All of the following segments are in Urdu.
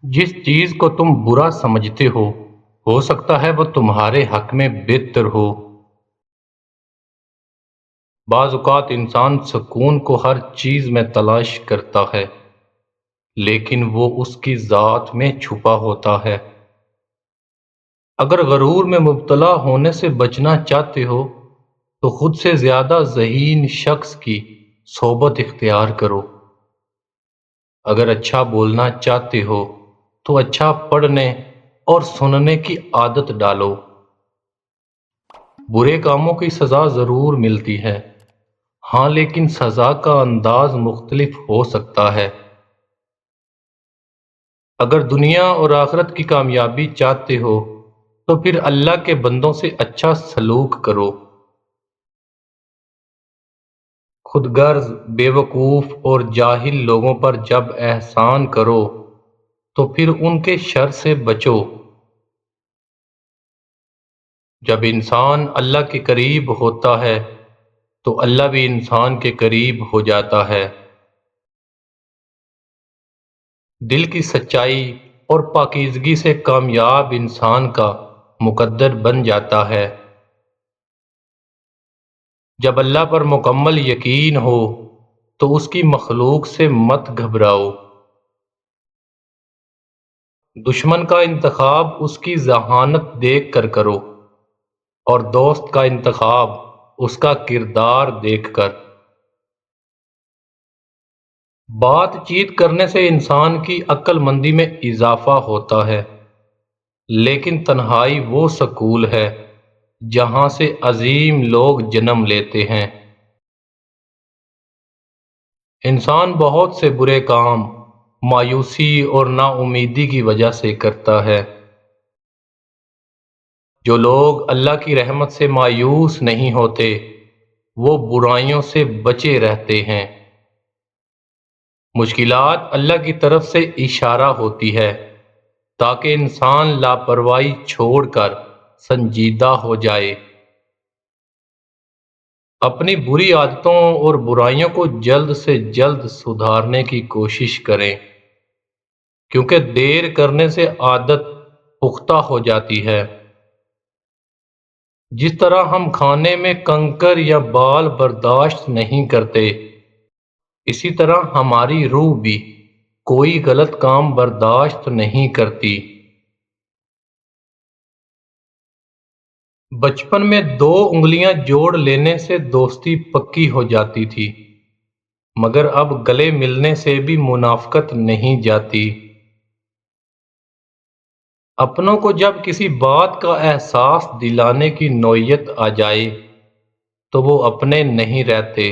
جس چیز کو تم برا سمجھتے ہو سکتا ہے وہ تمہارے حق میں بہتر ہو۔ بعض اوقات انسان سکون کو ہر چیز میں تلاش کرتا ہے، لیکن وہ اس کی ذات میں چھپا ہوتا ہے۔ اگر غرور میں مبتلا ہونے سے بچنا چاہتے ہو تو خود سے زیادہ ذہین شخص کی صحبت اختیار کرو۔ اگر اچھا بولنا چاہتے ہو تو اچھا پڑھنے اور سننے کی عادت ڈالو۔ برے کاموں کی سزا ضرور ملتی ہے، ہاں لیکن سزا کا انداز مختلف ہو سکتا ہے۔ اگر دنیا اور آخرت کی کامیابی چاہتے ہو تو پھر اللہ کے بندوں سے اچھا سلوک کرو۔ خود غرض، بے وقوف اور جاہل لوگوں پر جب احسان کرو تو پھر ان کے شر سے بچو۔ جب انسان اللہ کے قریب ہوتا ہے تو اللہ بھی انسان کے قریب ہو جاتا ہے۔ دل کی سچائی اور پاکیزگی سے کامیاب انسان کا مقدر بن جاتا ہے۔ جب اللہ پر مکمل یقین ہو تو اس کی مخلوق سے مت گھبراؤ۔ دشمن کا انتخاب اس کی ذہانت دیکھ کر کرو اور دوست کا انتخاب اس کا کردار دیکھ کر۔ بات چیت کرنے سے انسان کی عقل مندی میں اضافہ ہوتا ہے، لیکن تنہائی وہ سکول ہے جہاں سے عظیم لوگ جنم لیتے ہیں۔ انسان بہت سے برے کام مایوسی اور نا امیدی کی وجہ سے کرتا ہے۔ جو لوگ اللہ کی رحمت سے مایوس نہیں ہوتے وہ برائیوں سے بچے رہتے ہیں۔ مشکلات اللہ کی طرف سے اشارہ ہوتی ہے تاکہ انسان لاپرواہی چھوڑ کر سنجیدہ ہو جائے۔ اپنی بری عادتوں اور برائیوں کو جلد سے جلد سدھارنے کی کوشش کریں، کیونکہ دیر کرنے سے عادت پختہ ہو جاتی ہے۔ جس طرح ہم کھانے میں کنکر یا بال برداشت نہیں کرتے، اسی طرح ہماری روح بھی کوئی غلط کام برداشت نہیں کرتی۔ بچپن میں 2 انگلیاں جوڑ لینے سے دوستی پکی ہو جاتی تھی، مگر اب گلے ملنے سے بھی منافقت نہیں جاتی۔ اپنوں کو جب کسی بات کا احساس دلانے کی نوعیت آ جائے تو وہ اپنے نہیں رہتے۔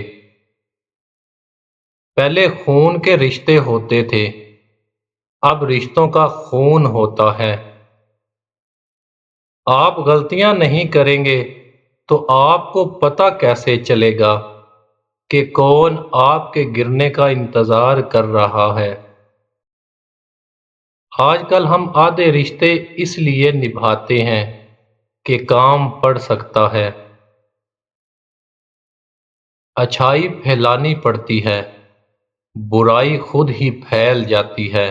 پہلے خون کے رشتے ہوتے تھے، اب رشتوں کا خون ہوتا ہے۔ آپ غلطیاں نہیں کریں گے تو آپ کو پتہ کیسے چلے گا کہ کون آپ کے گرنے کا انتظار کر رہا ہے؟ آج کل ہم آدھے رشتے اس لیے نبھاتے ہیں کہ کام پڑ سکتا ہے۔ اچھائی پھیلانی پڑتی ہے، برائی خود ہی پھیل جاتی ہے۔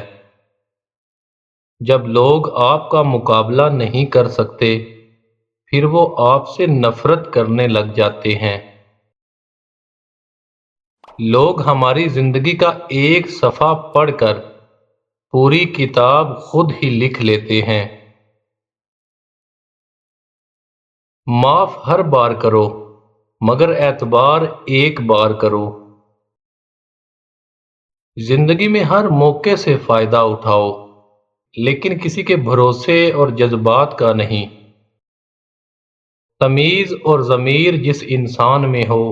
جب لوگ آپ کا مقابلہ نہیں کر سکتے پھر وہ آپ سے نفرت کرنے لگ جاتے ہیں۔ لوگ ہماری زندگی کا ایک صفحہ پڑھ کر پوری کتاب خود ہی لکھ لیتے ہیں۔ معاف ہر بار کرو مگر اعتبار ایک بار کرو۔ زندگی میں ہر موقع سے فائدہ اٹھاؤ، لیکن کسی کے بھروسے اور جذبات کا نہیں۔ تمیز اور ضمیر جس انسان میں ہو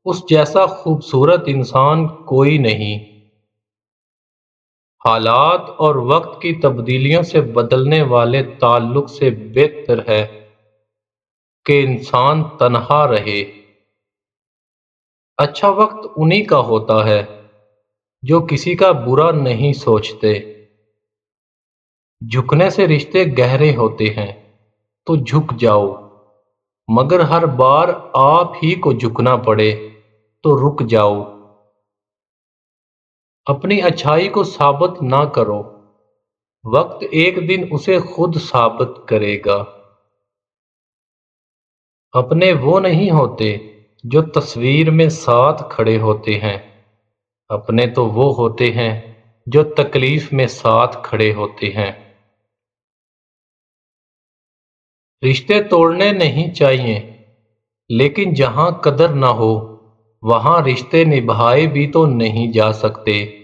اس جیسا خوبصورت انسان کوئی نہیں۔ حالات اور وقت کی تبدیلیوں سے بدلنے والے تعلق سے بہتر ہے کہ انسان تنہا رہے۔ اچھا وقت انہی کا ہوتا ہے جو کسی کا برا نہیں سوچتے۔ جھکنے سے رشتے گہرے ہوتے ہیں تو جھک جاؤ، مگر ہر بار آپ ہی کو جھکنا پڑے تو رک جاؤ۔ اپنی اچھائی کو ثابت نہ کرو، وقت ایک دن اسے خود ثابت کرے گا۔ اپنے وہ نہیں ہوتے جو تصویر میں ساتھ کھڑے ہوتے ہیں، اپنے تو وہ ہوتے ہیں جو تکلیف میں ساتھ کھڑے ہوتے ہیں۔ رشتے توڑنے نہیں چاہیے، لیکن جہاں قدر نہ ہو وہاں رشتے نبھائے بھی تو نہیں جا سکتے۔